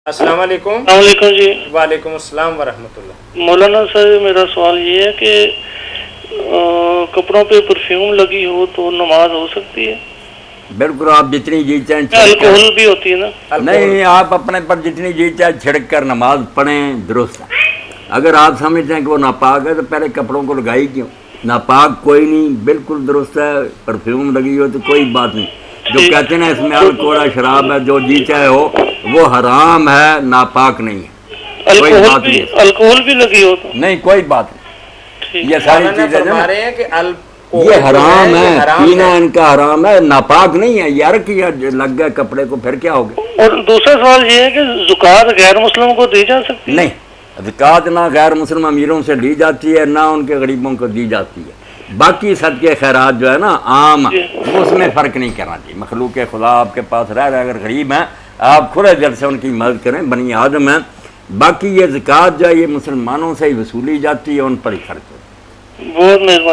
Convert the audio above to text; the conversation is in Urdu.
السلام علیکم۔ السلام علیکم جی۔ وعلیکم السلام ورحمۃ اللہ۔ مولانا صاحب میرا سوال یہ ہے کہ کپڑوں پہ پرفیوم لگی ہو تو نماز ہو سکتی ہے؟ بالکل، آپ جتنی جی چاہیں الکوہل بھی ہوتی ہے نا؟ نہیں، آپ اپنے پر جتنی جی چاہیں چھڑک کر نماز پڑھیں، درست ہے۔ اگر آپ سمجھتے ہیں کہ وہ ناپاک ہے تو پہلے کپڑوں کو لگائی کیوں؟ ناپاک کوئی نہیں، بالکل درست ہے۔ پرفیوم لگی ہو تو کوئی بات نہیں۔ جو کہتے ہیں نا اس میں الکوہل شراب ہے، جو جی چاہے ہو، وہ حرام ہے، ناپاک نہیں ہے، کوئی بات نہیں۔ الکوہل بھی لگی ہو تو نہیں، کوئی بات نہیں۔ یہ ساری چیزیں فرما رہے ہیں کہ یہ حرام ہے، پینا ان کا حرام ہے، ناپاک نہیں ہے یار، کہ لگ گئے کپڑے کو پھر کیا ہوگا۔ اور دوسرا سوال یہ ہے کہ زکوٰۃ غیر مسلم کو دی جا سکتی ہے؟ نہیں، زکوٰۃ نہ غیر مسلم امیروں سے لی جاتی ہے، نہ ان کے غریبوں کو دی جاتی ہے۔ باقی صدقے خیرات جو ہے نا عام، اس میں فرق نہیں کرنا چاہیے۔ مخلوق خدا آپ کے پاس رہ رہے اگر غریب ہیں، آپ کھلے دل سے ان کی مدد کریں، بنی آدم ہیں۔ باقی یہ زکوٰۃ جو ہے یہ مسلمانوں سے ہی وصولی جاتی ہے، ان پر ہی خرچ ہوتی ہے۔ بہت مہربانی۔